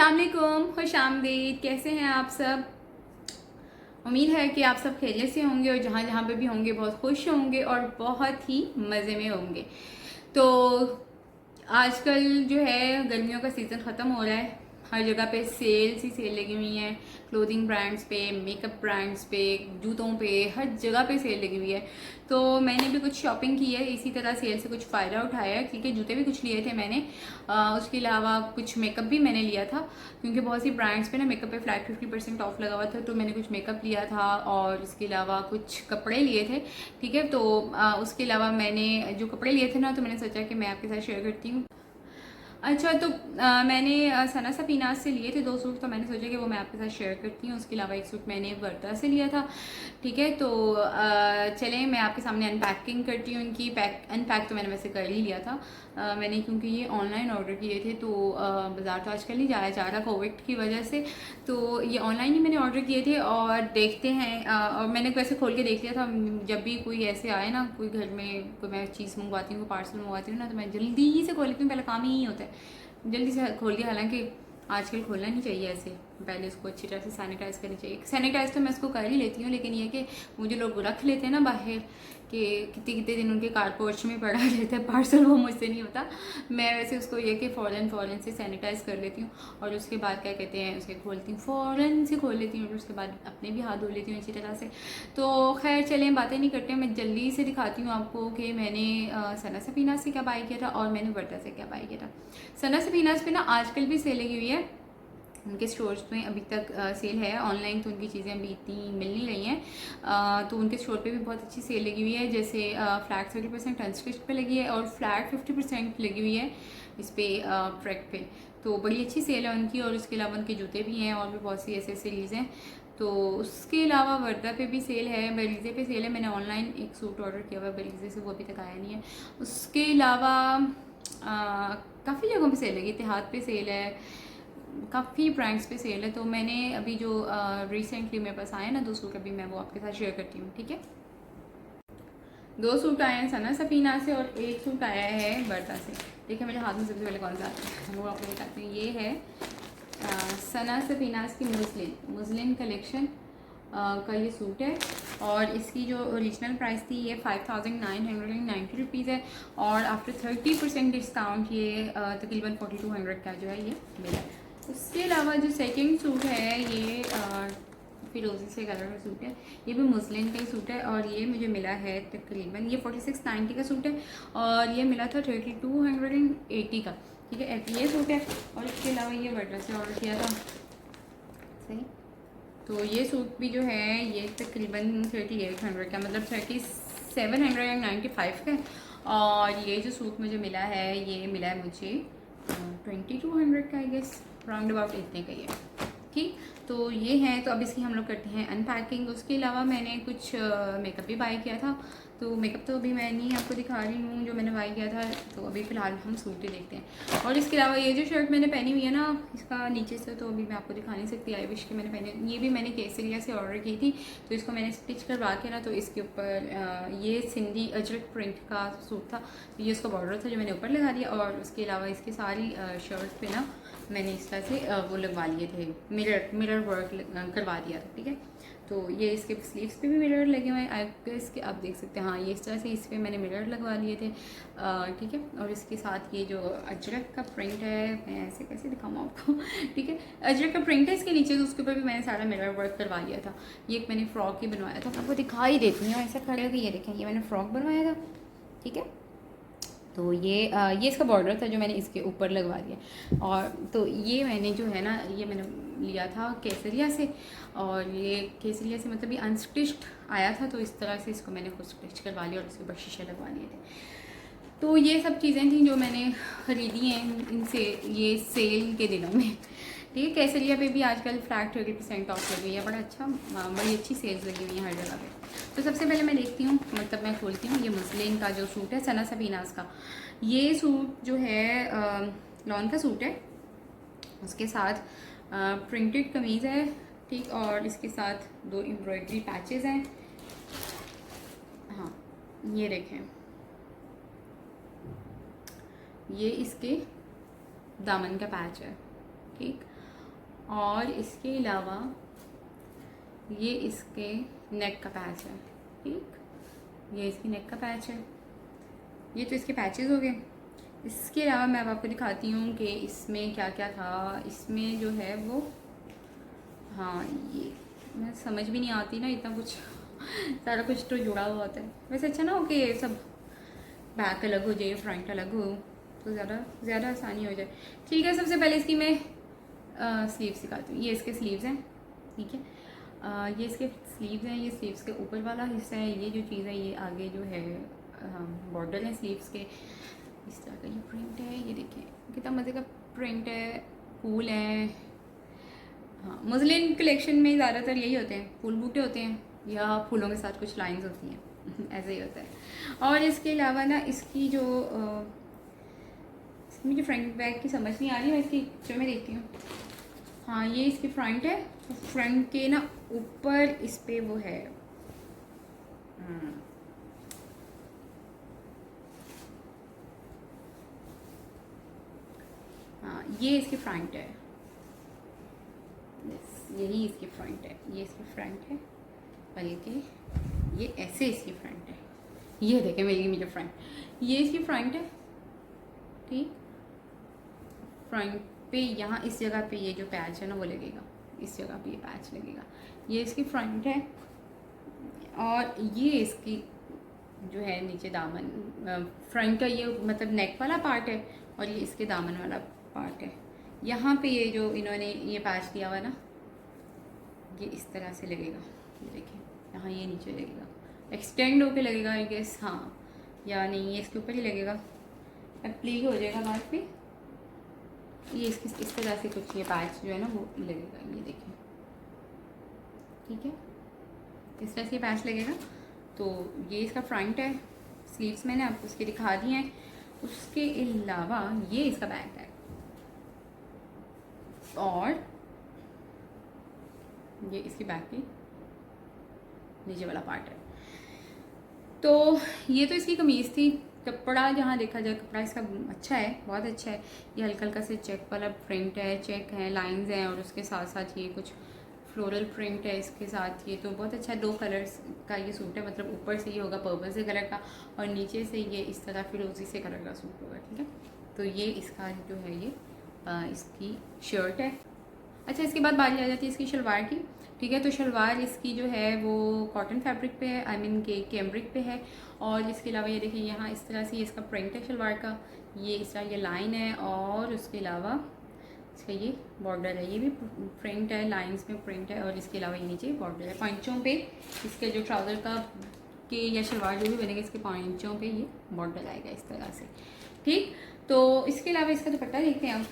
अस्सलाम वालेकुम, खुशामदीद। कैसे हैं आप सब? उम्मीद है कि आप सब खैरियत से होंगे और जहाँ जहाँ पे भी होंगे बहुत खुश होंगे और बहुत ही मज़े में होंगे। तो आजकल जो है गर्मियों का सीज़न ख़त्म हो रहा है। हर जगह पे सेल्स ही सेल लगी हुई हैं। क्लोथिंग ब्रांड्स पे, मेकअप ब्रांड्स पे, जूतों पे, हर जगह पे सेल लगी हुई है। तो मैंने भी कुछ शॉपिंग की है, इसी तरह सेल से कुछ फ़ायदा उठाया है, क्योंकि जूते भी कुछ लिए थे मैंने। उसके अलावा कुछ मेकअप भी मैंने लिया था, क्योंकि बहुत सी ब्रांड्स पे ना मेकअप पे फ्लैट 50% ऑफ लगा हुआ था। तो मैंने कुछ मेकअप लिया था और इसके अलावा कुछ कपड़े लिए थे। ठीक है, तो उसके अलावा मैंने जो कपड़े लिए थे ना, तो मैंने सोचा कि मैं आपके साथ शेयर करती हूँ। अच्छा, तो मैंने सना सफीनाज से लिए थे 2 सूट, तो मैंने सोचा कि वो मैं आपके साथ शेयर करती हूँ। उसके अलावा एक सूट मैंने वर्ता से लिया था। ठीक है, तो चलें मैं आपके सामने अनपैकिंग करती हूँ इनकी। अनपैक तो मैंने वैसे कर ही लिया था। मैंने क्योंकि ये ऑनलाइन ऑर्डर किए थे, तो बाज़ार तो आजकल नहीं जाया जा रहा कोविड की वजह से। तो ये ऑनलाइन ही मैंने ऑर्डर किए थे और देखते हैं। और मैंने वैसे खोल के देख लिया था। जब भी कोई ऐसे आए ना, कोई घर में कोई मैं चीज़ मंगवाती हूँ, कोई पार्सल मंगवाती हूँ ना, तो मैं जल्दी से खोल लेती हूँ। पहला काम ही यही होता है, जल्दी से खोल दिया। हालांकि आजकल खोलना नहीं चाहिए ऐसे, पहले इसको अच्छी तरह से सैनिटाइज़ करनी चाहिए। सैनिटाइज़ तो मैं इसको कर ही लेती हूँ, लेकिन ये कि मुझे लोग रख लेते हैं ना बाहर, कि कितने कितने दिन उनके कार पोर्च में पड़ा रहता है पार्सल, वो मुझसे नहीं होता। मैं वैसे उसको ये कि फ़ौरन से सैनिटाइज़ कर लेती हूँ और उसके बाद क्या कहते हैं, उसके खोलती हूँ, फ़ौरन से खोल लेती हूँ और उसके बाद अपने भी हाथ धो लेती हूँ अच्छी तरह से। तो खैर चलें, बातें नहीं करते, मैं जल्दी से दिखाती हूँ आपको कि मैंने सना सफीनाज से क्या बाई किया था और मैंने वर्ता से क्या बाई किया था। सना सफीनाज पे ना आजकल भी सेल लगी हुई है। उनके स्टोर्स में अभी तक सेल है। ऑनलाइन तो उनकी चीज़ें अभी इतनी मिल नहीं रही हैं। तो उनके स्टोर पे भी बहुत अच्छी सेल लगी हुई है। जैसे फ्लैट 30% अनस्टिच्ड पे लगी है और फ्लैट 50% लगी हुई है इस पर ट्रैक पे। तो बड़ी अच्छी सेल है उनकी। और उसके अलावा उनके जूते भी हैं और भी बहुत सी ऐसे सीरीज़ हैं। तो उसके अलावा वर्दा पे भी सेल है, बरीज़े पे सेल है। मैंने ऑनलाइन एक सूट ऑर्डर किया हुआ है बरीज़े से, वो अभी तक आया नहीं है। उसके अलावा काफ़ी जगहों पे सेल है, इतिहाद पे सेल है, काफ़ी ब्रांड्स पे सेल है। तो मैंने अभी जो रिसेंटली मेरे पास आए ना 2 सूट, अभी मैं वो आपके साथ शेयर करती हूँ। ठीक है, 2 सूट आए हैं सना सफीना से और एक सूट आया है वर्ता से। देखिए मेरे हाथ में सबसे पहले कौन सा आता है, वो आपको बताती हूँ। ये है सना सफीनाज की मुस्लिन कलेक्शन का ये सूट है। और इसकी जो ओरिजिनल प्राइस थी ये 5990 रुपीज़ है, और आफ्टर 30% डिस्काउंट ये तकरीबन 4200 का जो है ये मिला। उसके अलावा जो सेकंड सूट है ये फिरोजी से कलर का सूट है। ये भी मुस्लिन का ही सूट है और ये मुझे मिला है तकरीबन, ये 4690 का सूट है और ये मिला था 3280 का। ठीक है, ये सूट है। और इसके अलावा ये वर्टा से ऑर्डर किया था, सही। तो ये सूट भी जो है ये तकरीबन 3800 का, मतलब 3795 का है। और ये जो सूट मुझे मिला है ये मिला है मुझे 2200 का, आई गेस राउंड अबाउट इतने का ही है। ठीक, तो ये हैं। तो अब इसकी हम लोग करते हैं अनपैकिंग। उसके अलावा मैंने कुछ मेकअप भी बाय किया था। तो मेकअप तो अभी मैं नहीं आपको दिखा रही हूँ जो मैंने बाय किया था। तो अभी फ़िलहाल हम सूट ही देखते हैं। और इसके अलावा ये जो शर्ट मैंने पहनी हुई है ना, इसका नीचे से तो अभी मैं आपको दिखा नहीं सकती। आई विश के मैंने पहने, ये भी मैंने केसरिया से ऑर्डर की थी। तो इसको मैंने स्टिच करवा के ना, तो इसके ऊपर ये सिंधी अजरक प्रिंट का सूट था, तो ये उसका बॉर्डर था जो मैंने ऊपर लगा दिया। और उसके अलावा इसकी सारी शर्ट पे ना मैंने इस तरह से वो लगवा लिए थे, मिरर वर्क करवा दिया था। ठीक है, तो ये इसके स्लीव्स पे भी मिरर लगे हुए हैं, आई इसके आप देख सकते हैं। हाँ, ये इस तरह से इस पर मैंने मिरर लगवा लिए थे। ठीक है, और इसके साथ ये जो अजरक का प्रिंट है, मैं ऐसे कैसे दिखाऊँ आपको ठीक है, अजरक का प्रिंट है इसके नीचे, तो उसके ऊपर भी मैंने सारा मिरर वर्क करवा लिया था। ये एक मैंने फ्रॉक ही बनवाया था, आपको दिखाई देती हूँ ऐसा खड़े होकर। ये देखें, ये मैंने फ्रॉक बनवाया था। ठीक है, तो ये इसका बॉर्डर था जो मैंने इसके ऊपर लगवा दिया। और तो ये मैंने जो है ना, ये मैंने लिया था केसरिया से। और ये केसरिया से मतलब ये अनस्टिच्ड आया था, तो इस तरह से इसको मैंने खुद स्टिच करवा लिया और इसके ऊपर शीशे लगवा लिए थे। तो ये सब चीज़ें थी जो मैंने ख़रीदी हैं इनसे ये सेल के दिनों में। ठीक है, केसरिया पे भी आजकल फ्लैट 30% ऑफ लगी हुई है। बड़ा अच्छा, बड़ी अच्छी सेल्स लगी हुई हैं हर जगह पे। तो सबसे पहले मैं देखती हूँ, मतलब मैं खोलती हूँ ये मुस्लिन का जो सूट है सना सफीनाज का। ये सूट जो है लॉन का सूट है, उसके साथ प्रिंटेड कमीज़ है। ठीक, और इसके साथ 2 एम्ब्रॉयडरी पैचेस हैं। हाँ, ये देखें, ये इसके दामन का पैच है। ठीक, और इसके अलावा ये इसके नेक का पैच है। ठीक, ये इसकी नेक का पैच है। ये तो इसके पैचेस हो गए। इसके अलावा मैं अब आपको दिखाती हूँ कि इसमें क्या क्या था। इसमें जो है वो, हाँ ये मैं समझ भी नहीं आती ना इतना कुछ सारा कुछ तो जुड़ा हुआ होता है। वैसे अच्छा ना हो कि सब बैक अलग हो जाए, फ्रंट अलग हो, तो ज़्यादा आसानी हो जाए। ठीक है, सबसे पहले इसकी मैं स्लीव्स दिखाती हूँ। ये इसके स्लीव्स हैं। ठीक है, ये इसके स्लीव्स हैं। ये स्लीव्स के ऊपर वाला हिस्सा है। ये जो चीज़ है ये आगे जो है बॉर्डर है स्लीव्स के। इस तरह का ये प्रिंट है। ये देखिए कितना मज़े का प्रिंट है, फूल है। हाँ, मुस्लिम कलेक्शन में ज़्यादातर यही होते हैं, फूल बूटे होते हैं या फूलों के साथ कुछ लाइंस होती हैं ऐसे ही होता है। और इसके अलावा ना इसकी जो मुझे फ्रंट बैक की समझ नहीं आ रही, मैं इसकी पिक्चर में देखती हूँ। हाँ, ये इसकी फ्रंट है। फ्रंट के ना ऊपर इस पे वो है, हाँ ये इसकी फ्रंट है। यही इसकी फ्रंट है। ये इसकी फ्रंट है, बल्कि ये ऐसे इसकी फ्रंट है। ये देखें मुझे फ्रंट, ये इसकी फ्रंट है। ठीक, फ्रंट पे यहाँ इस जगह पे ये जो पैच है ना वो लगेगा, इस जगह पे ये पैच लगेगा। ये इसकी फ्रंट है। और ये इसकी जो है नीचे दामन, फ्रंट का ये मतलब नेक वाला पार्ट है, और ये इसके दामन वाला पार्ट है। यहाँ पे ये जो इन्होंने ये पैच दिया हुआ ना, ये इस तरह से लगेगा। ये देखिए यहाँ ये नीचे लगेगा, एक्सटेंड होके लगेगा आई गेस। हाँ या नहीं, ये इसके ऊपर ही लगेगा, एप्लीक हो जाएगा बाद पे। ये इसकी इस तरह से कुछ ये पैच जो है ना वो लगेगा। ये देखिए, ठीक है, इस तरह से पैच लगेगा। तो ये इसका फ्रंट है। स्लीव्स मैंने आपको उसके दिखा दिए हैं। उसके अलावा ये इसका बैक है, और ये इसकी बैक की नीचे वाला पार्ट है। तो ये तो इसकी कमीज़ थी। कपड़ा जहाँ देखा जाए कपड़ा इसका अच्छा है, बहुत अच्छा है। ये हल्का हल्का से चेक वाला प्रिंट है, चेक है, लाइंस हैं, और उसके साथ साथ ये कुछ फ्लोरल प्रिंट है इसके साथ। ये तो बहुत अच्छा है। 2 कलर्स का ये सूट है, मतलब ऊपर से ये होगा पर्पल से कलर का, और नीचे से ये इस तरह फिरोजी से कलर का सूट होगा। ठीक है, तो ये इसका जो है ये इसकी शर्ट है। अच्छा, इसके बाद बारी आ जाती है इसकी शलवार की। ठीक है, तो शलवार इसकी जो है वो कॉटन फैब्रिक पे है, आई मीन के कैम्ब्रिक पे है। और इसके अलावा ये देखिए यहाँ इस तरह से ये इसका प्रिंट है शलवार का, ये इस तरह ये लाइन है, और उसके अलावा इसका ये बॉर्डर है, ये भी प्रिंट है, लाइंस में प्रिंट है, और इसके अलावा ये नीचे बॉर्डर है। पॉइंचों पे इसके जो ट्राउज़र का के या शलवार जो भी बनेगा इसके पॉइंचों पे ये बॉर्डर आएगा इस तरह से। ठीक, तो इसके अलावा इसका दुपट्टा देखते हैं आप।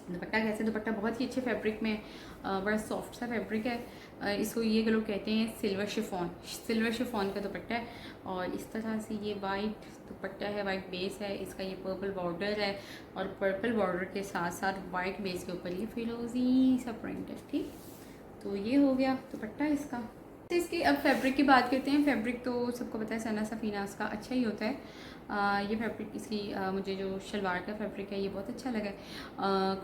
दुपट्टा कैसे, दुपट्टा बहुत ही अच्छे फैब्रिक में, बड़ा सॉफ्ट सा फैब्रिक है। इसको ये लोग कहते हैं सिल्वर शिफॉन का दुपट्टा है। और इस तरह से ये वाइट दुपट्टा है, वाइट बेस है, इसका ये पर्पल बॉर्डर है, और पर्पल बॉर्डर के साथ साथ वाइट बेस के ऊपर ये फिरोजी सा प्रिंट है। ठीक, तो ये हो गया दुपट्टा इसका। तो इसकी अब फैब्रिक की बात करते हैं। फैब्रिक तो सबको पता है सना सफ़ीनास का अच्छा ही होता है। ये फैब्रिक इसकी मुझे जो शलवार का फैब्रिक है ये बहुत अच्छा लगा है,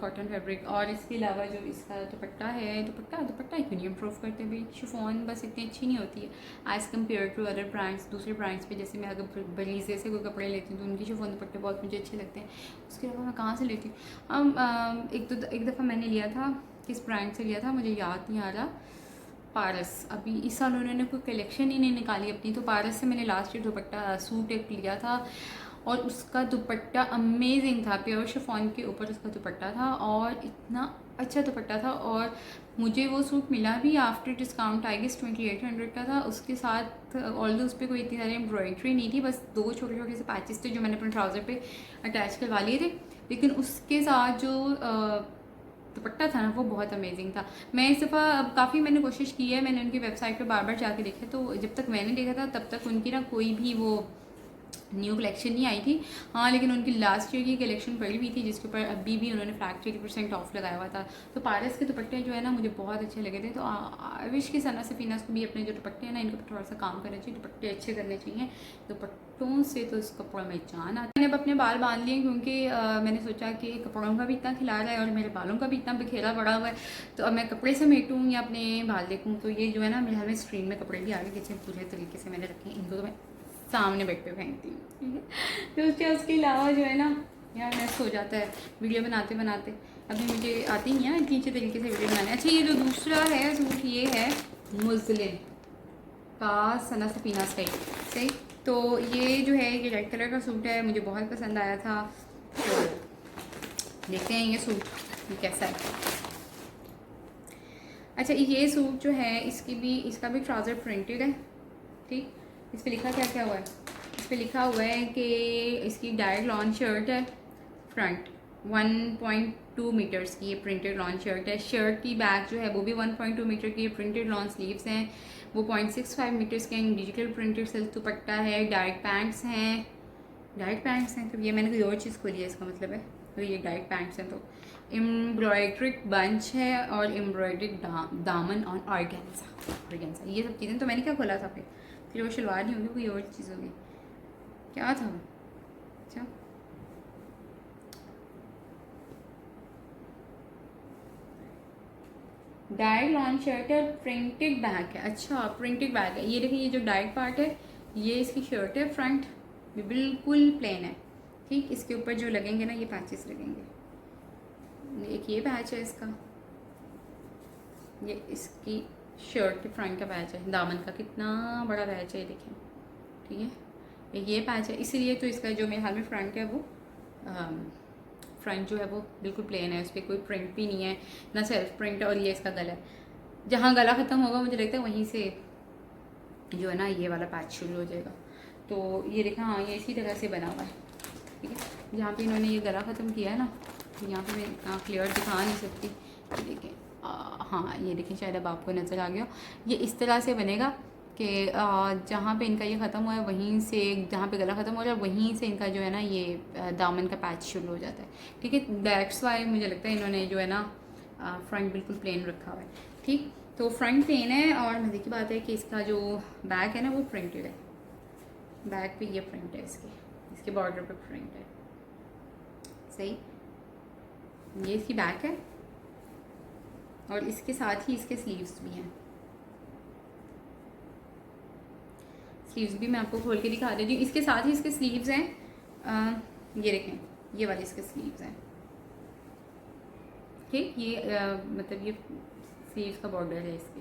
कॉटन फैब्रिक। और इसके अलावा जो इसका दुपट्टा है, दुपट्टा क्यों नहीं इम्प्रूव करते भाई। शिफॉन बस इतनी अच्छी नहीं होती है as compare to other brands. दूसरे ब्रांड्स पे जैसे मैं अगर बरीज़े से कोई कपड़े लेती हूँ तो उनकी शिफॉन दुपट्टे बहुत मुझे अच्छे लगते हैं। उसके अलावा मैं कहाँ से लेती हूँ, एक दफ़ा मैंने लिया था, किस ब्रांड से लिया था मुझे याद नहीं आ रहा, पारस। अभी इस साल उन्होंने कोई कलेक्शन ही नहीं निकाली अपनी, तो पारस से मैंने लास्ट ईयर दुपट्टा सूट एक लिया था, और उसका दुपट्टा अमेजिंग था। प्योर शिफॉन के ऊपर उसका दुपट्टा था, और इतना अच्छा दुपट्टा था। और मुझे वो सूट मिला भी आफ्टर डिस्काउंट, आई गेस 2800 का था। उसके साथ ऑल्दो उस पर कोई इतनी सारी एम्ब्रॉयड्री नहीं थी, बस 2 छोटे छोटे से पैचेस थे जो मैंने अपने ट्राउज़र पे अटैच करवा लिए थे। लेकिन उसके साथ जो दुपट्टा था ना वो बहुत अमेजिंग था। मैं इस दफ़ा काफ़ी मैंने कोशिश की है, मैंने उनकी वेबसाइट पे बार बार जाके देखा, तो जब तक मैंने देखा था तब तक उनकी ना कोई भी वो न्यू कलेक्शन नहीं आई थी। हाँ, लेकिन उनकी लास्ट ईयर की कलेक्शन पड़ी हुई थी जिसके ऊपर अभी भी उन्होंने फ्लैट 30% ऑफ लगाया हुआ था। तो पारस के दुपट्टे जो है ना मुझे बहुत अच्छे लगे थे। तो आई विश की सना सफीनास को भी अपने जो दुपट्टे हैं ना इनको थोड़ा सा काम करना चाहिए, दुपट्टे अच्छे करने चाहिए। दुपट्टों से तो इस कपड़ों में जान आती है। मैंने अब अपने बाल बांध लिए क्योंकि मैंने सोचा कि कपड़ों का भी इतना खिला रहा है और मेरे बालों का भी इतना बिखेरा पड़ा हुआ है, तो अब मैं कपड़े समेटूँ या अपने बाल देखूँ। तो ये जो है ना मेरे हाल में स्क्रीन में कपड़े भी आ गए जैसे पूरे तरीके से मैंने रखे हैं, इनको तो मैं सामने बेड पे फेंकती हूँ। तो उसके अलावा जो है ना यार मैस हो जाता है वीडियो बनाते बनाते। अभी मुझे आती नहीं है इतनी अच्छे तरीके से वीडियो बनाने। अच्छा, ये जो दूसरा है सूट ये है मुस्लिम का सना सफीना स्टाइल, सही। तो ये जो है ये रेड कलर का सूट है, मुझे बहुत पसंद आया था। तो देखते हैं ये सूट ये कैसा है। अच्छा, ये सूट जो है इसका भी ट्राउज़र प्रिंटेड है, ठीक। इस पर लिखा क्या क्या हुआ है, इस पर लिखा हुआ है कि इसकी डायरेक्ट लॉन्च शर्ट है, फ्रंट 1.2 मीटर्स की ये प्रिंटेड लॉन्च शर्ट है। शर्ट की बैक जो है वो भी 1.2 मीटर की प्रिंटेड लॉन्च स्लीव्स हैं, वो 0.65 मीटर्स के डिजिटल प्रिंटेड सिल्क दुपट्टा है। डायरेक्ट पैंट्स हैं तो ये मैंने कोई और चीज़ खोली है इसका मतलब है, तो ये डायरेक्ट पैंट्स हैं। तो एम्ब्रॉयड्रिक बंच है और एम्ब्रॉयड्रिक दामन और ऑर्गेन्जा, ये सब चीज़ें। तो मैंने क्या खोला था फिर वो शलवार नहीं होगी, कोई और चीज़ होगी, क्या था। अच्छा, डायरेक्ट लॉन्च शर्ट है, प्रिंटेड बैक है। अच्छा, प्रिंटेड बैक है। ये देखिए, ये जो डायरेक्ट पार्ट है ये इसकी शर्ट है, फ्रंट बिल्कुल प्लेन है, ठीक। इसके ऊपर जो लगेंगे ना ये पैचेस लगेंगे। एक ये पैच है इसका, ये इसकी शर्ट के फ्रंट का पैच है, दामन का कितना बड़ा पैच है ये देखें, ठीक है। ये पैच है, इसीलिए तो इसका जो मेरे हाल में फ्रंट है वो फ्रंट जो है वो बिल्कुल प्लेन है, उस पर कोई प्रिंट भी नहीं है ना, सेल्फ प्रिंट। और ये इसका गला है, जहाँ गला ख़त्म होगा मुझे लगता है वहीं से जो है ना ये वाला पैच शुरू हो जाएगा। तो ये देखा, हाँ ये इसी तरह से बना हुआ है, ठीक है। जहाँ पे इन्होंने ये गला ख़त्म किया है ना, यहाँ पे मैं इतना क्लियर दिखा नहीं सकती, ये देखें। हाँ ये देखें, शायद अब आपको नज़र आ गया। ये इस तरह से बनेगा कि जहाँ पे इनका ये ख़त्म हुआ है वहीं से, जहाँ पे गला ख़त्म हो रहा है वहीं से इनका जो है ना ये दामन का पैच शुरू हो जाता है, ठीक है। दैट्स वाई मुझे लगता है इन्होंने जो है ना फ्रंट बिल्कुल प्लेन रखा हुआ है, ठीक। तो फ्रंट प्लेन है और मज़े की बात है कि इसका जो बैक है ना वो प्रिंटेड है, बैक पे ये प्रिंट है, इसके बॉर्डर पे प्रिंट है, सही। ये इसकी बैक है और इसके साथ ही इसके स्लीव्स भी हैं। स्लीव्स भी मैं आपको खोल के दिखा देती हूँ। इसके साथ ही इसके स्लीव्स हैं, ये देखें, ये वाले इसके स्लीव्स हैं, ठीक। ये मतलब ये स्लीव्स का बॉर्डर है इसके,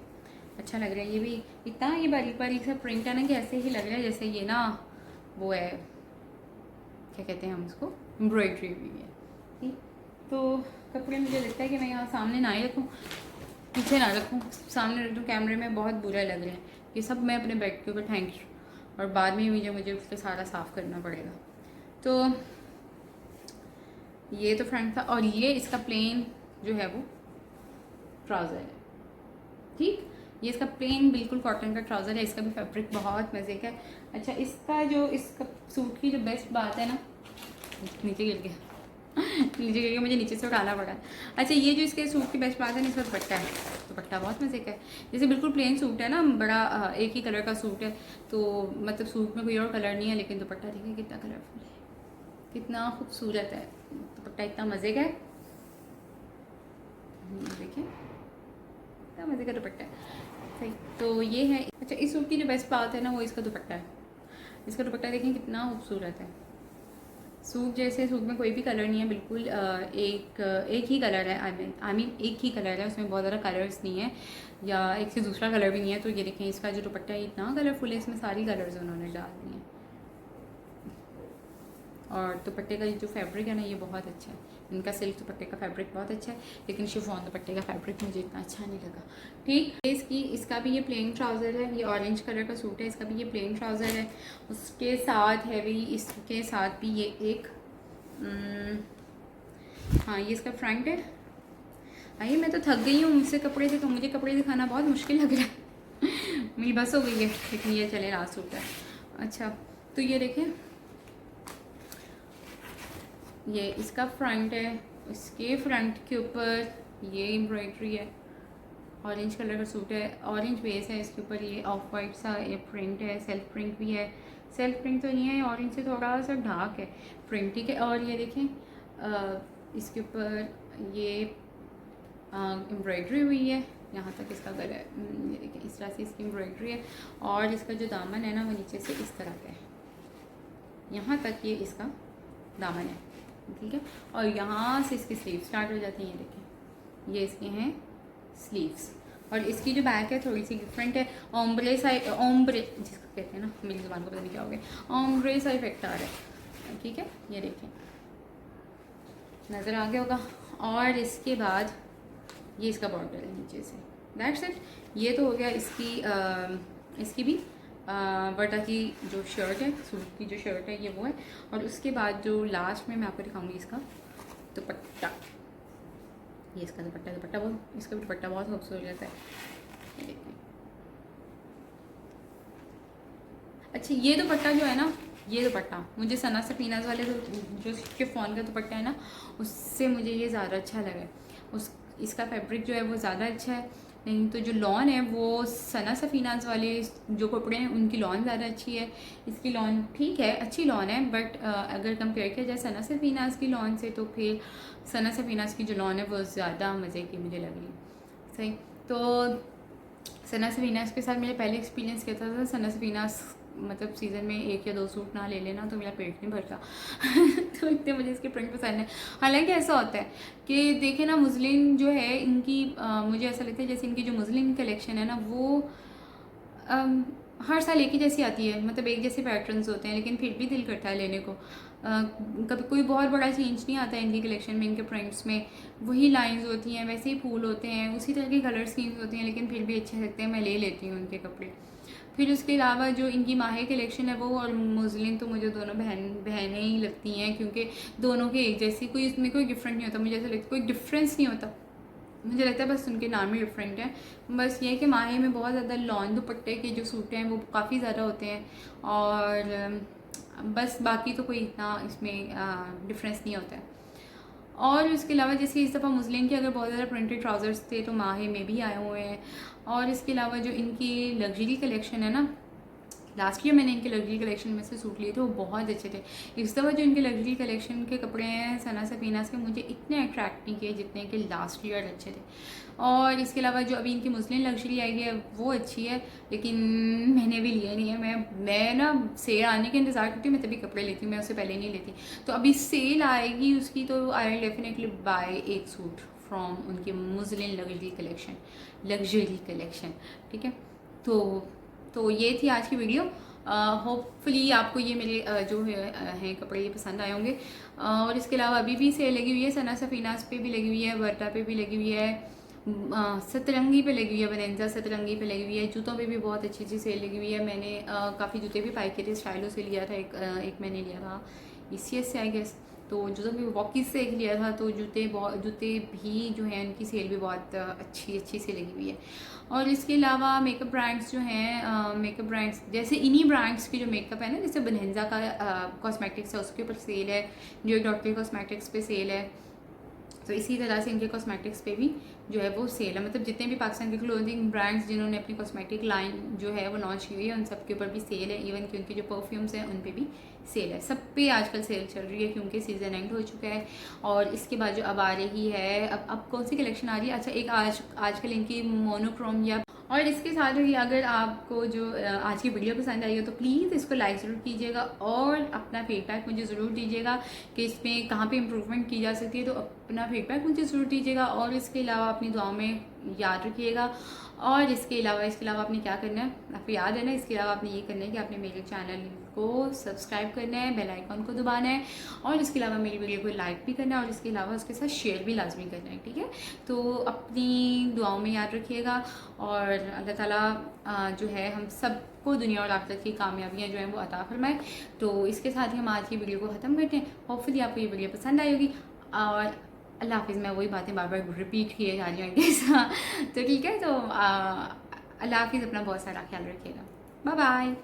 अच्छा लग रहा है। ये भी इतना ये बारीक बारीक सा प्रिंट है ना कि ऐसे ही लग रहा है जैसे ये ना वो है, क्या कहते हैं हम उसको, एम्ब्रॉयड्री भी है, ठीक। तो कपड़े मुझे लगता है कि मैं यहाँ सामने ना ही रखूँ, पीछे ना रखूँ, सामने रख दूँ, कैमरे में बहुत बुरा लग रहा है। ये सब मैं अपने बेड के ऊपर थैंक और बाद में मुझे उसको सारा साफ़ करना पड़ेगा। तो ये तो फ्रंट था और ये इसका प्लेन जो है वो ट्राउज़र है, ठीक। ये इसका प्लेन बिल्कुल कॉटन का ट्राउज़र है, इसका भी फैब्रिक बहुत मज़े का है। अच्छा, इसका सूट की जो बेस्ट बात है ना, नीचे गिर गया मुझे नीचे से उठाना पड़ा। अच्छा, ये जो इसके सूट की बेस्ट बात है ना, इसका दुपट्टा है, दुपट्टा बहुत मज़े का है। जैसे बिल्कुल प्लेन सूट है ना, बड़ा एक ही कलर का सूट है, तो मतलब सूट में कोई और कलर नहीं है, लेकिन दुपट्टा देखिए कितना कलरफुल है, कितना खूबसूरत है दुपट्टा, इतना मज़े का है, देखिए इतना मज़े का दुपट्टा है, सही। तो ये है। अच्छा, इस सूट की जो बेस्ट बात है ना वो इसका दुपट्टा है। इसका दुपट्टा देखें कितना खूबसूरत है। सूट जैसे सूट में कोई भी कलर नहीं है, बिल्कुल एक ही कलर है, आई मीन एक ही कलर है, उसमें बहुत ज़्यादा कलर्स नहीं है या एक से दूसरा कलर भी नहीं है। तो ये देखें, इसका जो दुपट्टा है इतना कलरफुल है, इसमें सारी कलर्स उन्होंने डाल दिए हैं। और दुपट्टे का जो फैब्रिक है ना ये बहुत अच्छा है, इनका सिल्क दुपट्टे का फैब्रिक बहुत अच्छा है, लेकिन शिफॉन दुपट्टे का फैब्रिक मुझे इतना अच्छा नहीं लगा, ठीक। इसका भी ये प्लेन ट्राउज़र है, ये ऑरेंज कलर का सूट है, इसका भी ये प्लेन ट्राउज़र है। उसके साथ इसके साथ भी ये एक हाँ ये इसका फ्रंट है। आइए, मैं तो थक गई हूँ मुझे कपड़े दिखाना बहुत मुश्किल लग रहा है मेरी बस हो गई है, लेकिन ये चले लास्ट सूट है। अच्छा, तो ये देखें, ये इसका फ्रंट है, इसके फ्रंट के ऊपर ये एम्ब्रॉयडरी है, ऑरेंज कलर का सूट है, ऑरेंज बेस है, इसके ऊपर ये ऑफ वाइट सा ये प्रिंट है, सेल्फ प्रिंट भी है, सेल्फ प्रिंट तो नहीं है, ऑरेंज से थोड़ा सा डार्क है प्रिंट, ठीक है। और ये देखें इसके ऊपर ये एम्ब्रॉयडरी हुई है, यहाँ तक इसका गला है, ये देखें इस तरह से इसकी एम्ब्रॉयडरी है। और इसका जो दामन है ना वो नीचे से इस तरह का है, यहाँ तक ये इसका दामन है, ठीक है। और यहाँ से इसकी स्लीव स्टार्ट हो जाती हैं, ये देखें ये इसके हैं स्लीव्स। और इसकी जो बैक है थोड़ी सी डिफरेंट है, ओम्ब्रे जिसको कहते हैं ना, मेरी ज़ुबान को पता नहीं क्या हो गया, ओम्ब्रे सा इफेक्ट आ रहा है, ठीक है। ये देखें नज़र आ गया होगा। और इसके बाद ये इसका बॉर्डर है नीचे से, दैट्स इट। ये तो हो गया इसकी भी बटा की जो शर्ट है, सूट की जो शर्ट है ये वो है। और उसके बाद जो लास्ट में मैं आपको दिखाऊंगी इसका दुपट्टा, ये इसका दुपट्टा बहुत, इसका भी दुपट्टा बहुत खूबसूरत रहता है, ये देखें। अच्छा ये दुपट्टा जो है ना, ये दुपट्टा मुझे सना सफीनाज वाले जो शिफॉन का दुपट्टा है ना, उससे मुझे ये ज़्यादा अच्छा लगा है। इसका फैब्रिक जो है वो ज़्यादा अच्छा है, नहीं तो जो लॉन है वो सना सफीनाज वाले जो कपड़े हैं उनकी लॉन ज़्यादा अच्छी है। इसकी लॉन ठीक है, अच्छी लॉन है, बट अगर कंपेयर किया जाए सना सफीनाज की लॉन से तो फिर सना सफीनाज की जो लॉन है वो ज़्यादा मज़े की मुझे लग रही। सही, तो सना सफीनाज के साथ मेरे पहले एक्सपीरियंस कहता था सना सफीनाज मतलब सीज़न में 1 या 2 सूट ना ले लेना तो मेरा पेट नहीं भरता तो इतने मुझे इसके प्रिंट पसंद है। हालांकि ऐसा होता है कि देखे ना मुस्लिम जो है इनकी मुझे ऐसा लगता है जैसे इनकी जो मुस्लिम कलेक्शन है ना वो हर साल एक ही जैसी आती है, मतलब एक जैसे पैटर्न्स होते हैं, लेकिन फिर भी दिल करता है लेने को। कभी कोई बहुत बड़ा चेंज नहीं आता है इनकी कलेक्शन में, इनके प्रिंट्स में वही लाइंस होती हैं, वैसे ही फूल होते हैं, उसी तरह के कलर स्कीम्स होती हैं, लेकिन फिर भी अच्छे लगते हैं, मैं ले लेती हूँ उनके कपड़े। फिर उसके अलावा जो इनकी माहे कलेक्शन है वो और मुस्लिम तो मुझे दोनों बहनें ही लगती हैं, क्योंकि दोनों के एक जैसी, कोई इसमें कोई डिफरेंट नहीं होता, मुझे ऐसा लगता है कोई डिफरेंस नहीं होता, मुझे लगता है बस उनके नाम ही डिफरेंट है। बस ये कि माहे में बहुत ज़्यादा लॉन दुपट्टे के जो सूट हैं वो काफ़ी ज़्यादा होते हैं, और बस बाकी तो कोई इतना इसमें डिफरेंस नहीं होता है। और उसके अलावा जैसे इस दफ़ा मुस्लिम के अगर बहुत ज़्यादा प्रिंटेड ट्राउज़र्स थे तो माहे में भी आए हुए हैं। और इसके अलावा जो इनकी लग्जरी कलेक्शन है ना, लास्ट ईयर मैंने इनके लग्जरी कलेक्शन में से सूट लिए थे, वो बहुत अच्छे थे। इस दफ़ा जो इनके लग्जरी कलेक्शन के कपड़े हैं सना सफीनाज के, मुझे इतने अट्रैक्ट नहीं किए जितने कि लास्ट ईयर अच्छे थे। और इसके अलावा जो अभी इनकी मुस्लिम लग्जरी आई है वो अच्छी है, लेकिन मैंने भी लिया नहीं है। मैं ना सेल आने के इंतज़ार करती हूँ, मैं तभी कपड़े लेती हूँ, मैं उससे पहले नहीं लेती। तो अभी सेल आएगी उसकी, तो आई विल डेफिनेटली बाय एक सूट फ्रॉम उनकी मुस्लिम लग्जरी कलेक्शन, ठीक है। तो ये थी आज की वीडियो। होपफुली आपको ये मेरे जो हैं कपड़े ये पसंद आए होंगे। और इसके अलावा अभी भी सेल लगी हुई है, सना सफीनाज पे भी लगी हुई है, बर्टा पे भी लगी हुई है, सतरंगी पे लगी हुई है, बनेंजा सतरंगी पे लगी हुई है, जूतों पे भी बहुत अच्छी अच्छी सेल लगी हुई है। मैंने काफ़ी जूते भी पाई थे, स्टाइलो से लिया था, एक मैंने लिया था ECS से आई गेस, तो जूतों भी वॉकीज से एक लिया था। तो जूते भी जो हैं उनकी सेल भी बहुत अच्छी से लगी हुई है। और इसके अलावा मेकअप ब्रांड्स जो हैं, मेकअप ब्रांड्स जैसे इन्हीं ब्रांड्स की जो मेकअप है ना, जैसे बनेंजा का कॉस्मेटिक्स है उसके ऊपर सेल है, जो डॉक्टर कॉस्मेटिक्स पे सेल है, तो इसी तरह से इनके कॉस्मेटिक्स पे भी जो है वो सेल है। मतलब जितने भी पाकिस्तान के क्लोथिंग ब्रांड्स जिन्होंने अपनी कॉस्मेटिक लाइन जो है वो लॉन्च की हुई है, उन सब के ऊपर भी सेल है। इवन कि उनके जो परफ्यूम्स हैं उन पे भी सेल है, सब पे आजकल सेल चल रही है, क्योंकि सीज़न एंड हो चुका है। और इसके बाद जो अब आ रही है, अब कौन सी कलेक्शन आ रही है, अच्छा एक आजकल इनकी मोनोक्रोम या। और इसके साथ ही अगर आपको जो आज की वीडियो पसंद आई हो तो प्लीज़ इसको लाइक ज़रूर कीजिएगा और अपना फीडबैक मुझे ज़रूर दीजिएगा कि इसमें कहाँ पे इम्प्रूवमेंट की जा सकती है, तो अपना फीडबैक मुझे ज़रूर दीजिएगा। और इसके अलावा अपनी दुआ में याद रखिएगा। और इसके अलावा आपने क्या करना है, आपको याद है ना, इसके अलावा आपने ये करना है कि आपने मेरे चैनल को सब्सक्राइब करना है, बेल आइकॉन को दबाना है, और इसके अलावा मेरी वीडियो को लाइक भी करना है, और इसके अलावा उसके साथ शेयर भी लाजमी करना है, ठीक है। तो अपनी दुआओं में याद रखिएगा, और अल्लाह ताला जो है हम सबको दुनिया और आखिरत की कामयाबियाँ जो हैं वो अता फरमाए। तो इसके साथ ही हम आज की वीडियो को ख़त्म करते हैं। होपफुली आपको ये वीडियो पसंद आई होगी, और अल्लाह हाफिज़। मैं वही बातें बार बार रिपीट किए जा रही हूँ तो ठीक है, तो अल्लाह हाफिज़, अपना बहुत सारा ख्याल रखिएगा, बाय बाय।